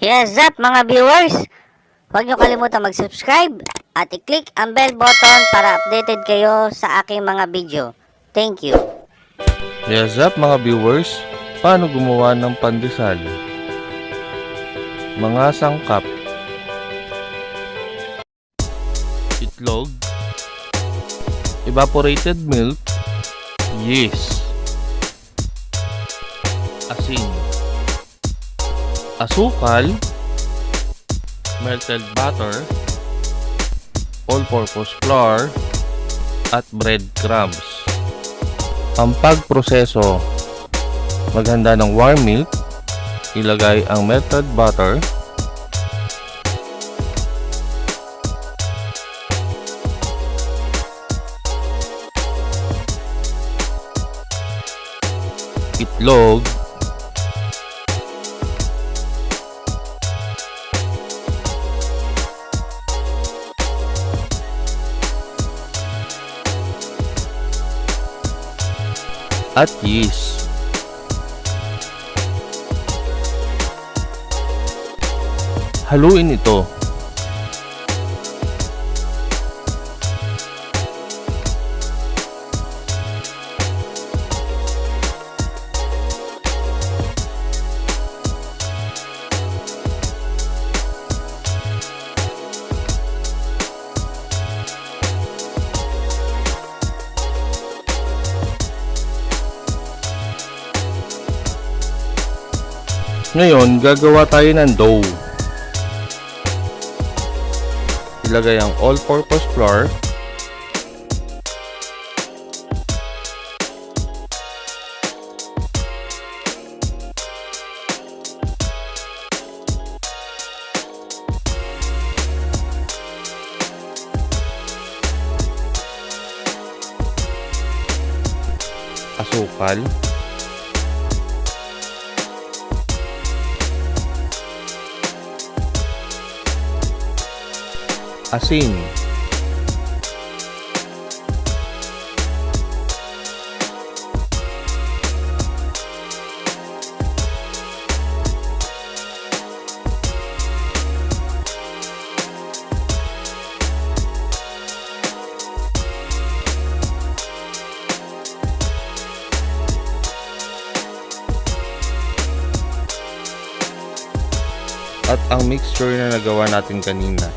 Yes up mga viewers! Huwag niyo kalimutan mag-subscribe at i-click ang bell button para updated kayo sa aking mga video. Thank you! Yes up mga viewers, paano gumawa ng pandesal? Mga sangkap: itlog, evaporated milk, yeast, asin, asukal, melted butter, all-purpose flour, at breadcrumbs. Ang pagproseso: maghanda ng warm milk, ilagay ang melted butter, itlog, at yeast. Haluin ito. Ngayon, gagawa tayo ng dough. Ilagay ang all-purpose flour, asukal, asin, at ang mixture na nagawa natin kanina.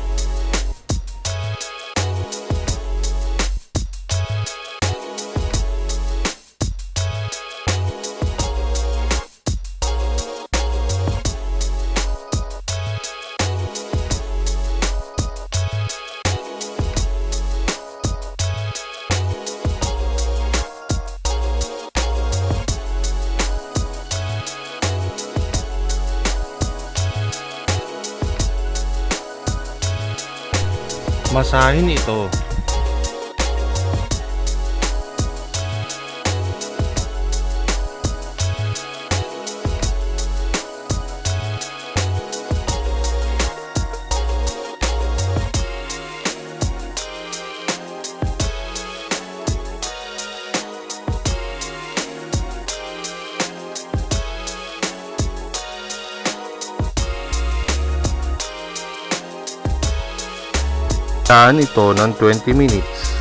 Masahin ito. Tahan ito ng 20 minutes.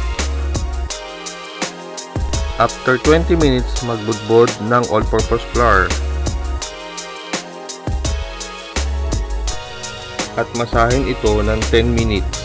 After 20 minutes, magbudbod ng all-purpose flour at masahin ito ng 10 minutes.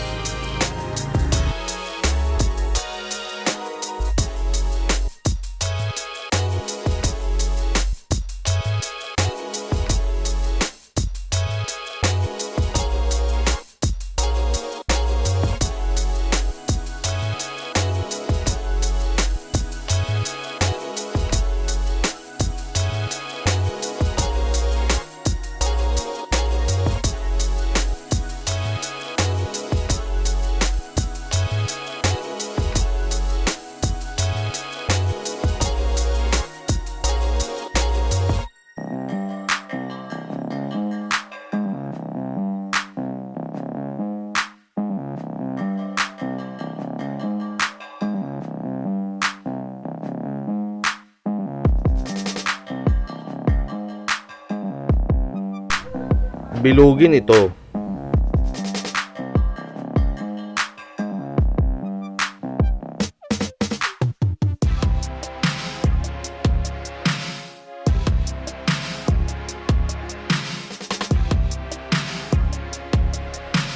Bilugin ito.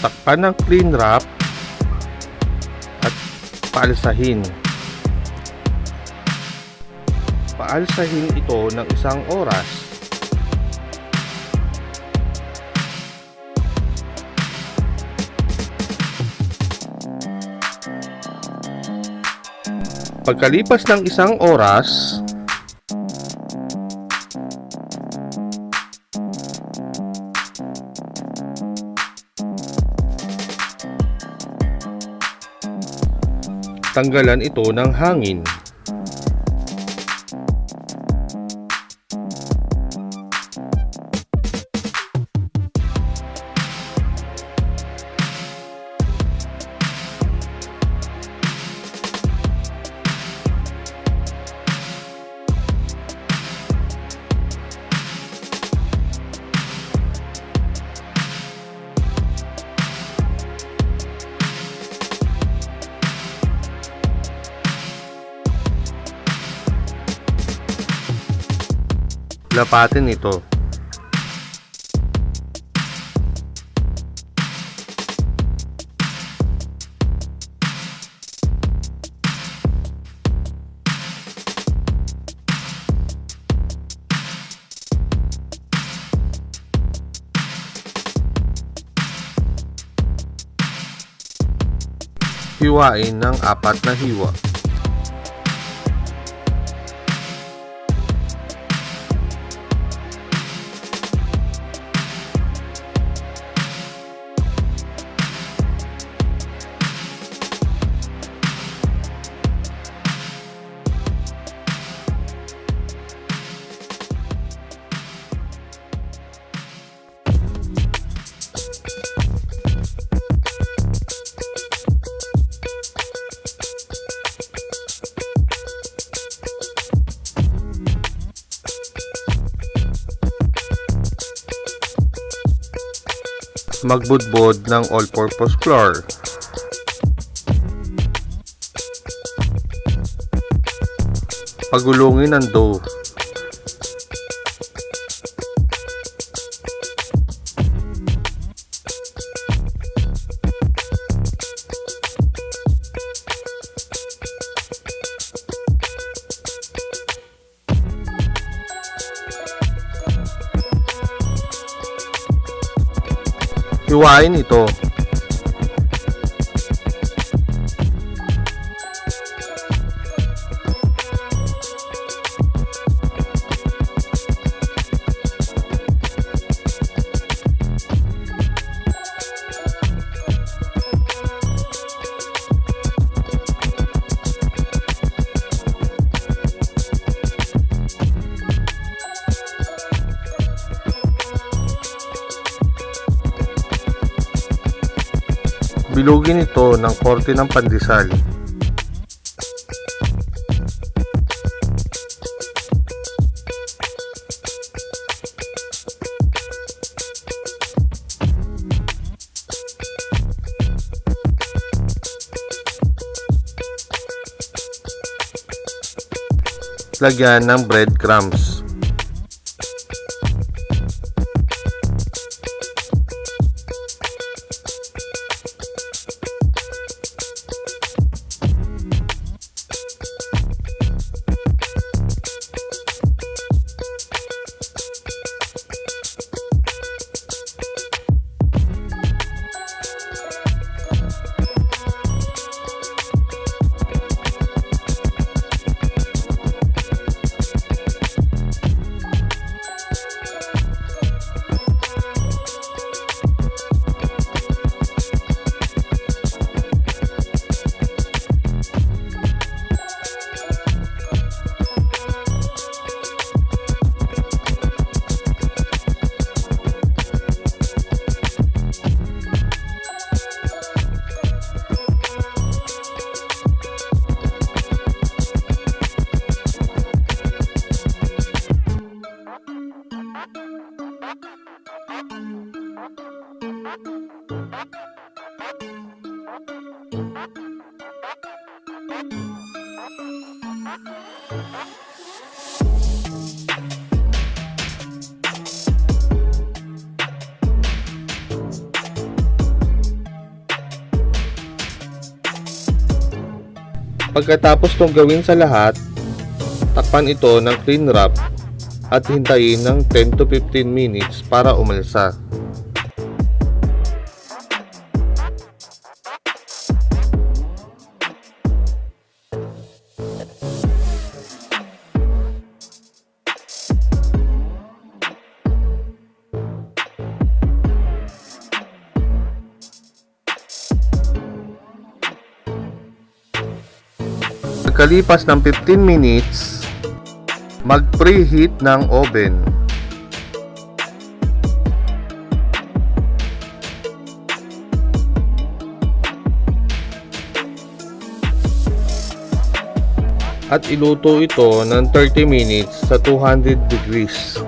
Takpan ng cling wrap at paalsahin. Paalsahin ito ng 1 oras. Pagkalipas ng 1 oras, tanggalan ito ng hangin. Lapatin ito. Hiwain ng 4 na hiwa. Magbudbod ng all-purpose flour. Pagulungin ang dough. Hiwain ito. Bilugin ito ng korte ng pandesal. Lagyan ng breadcrumbs. Pagkatapos tong gawin sa lahat, takpan ito ng cling wrap at hintayin ng 10 to 15 minutes para umalsa. Pagkalipas ng 15 minutes, mag-preheat ng oven. At iluto ito ng 30 minutes sa 200 degrees.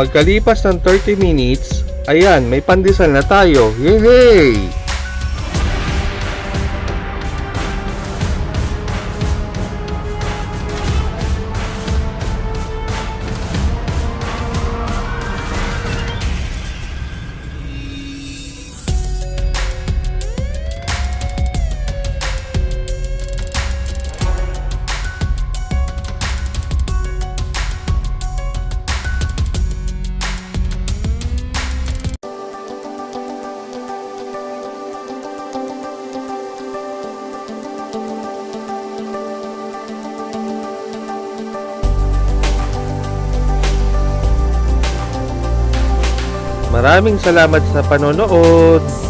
Pagkalipas ng 30 minutes, ayan, may pandesal na tayo. Yehey! Maraming salamat sa panonood.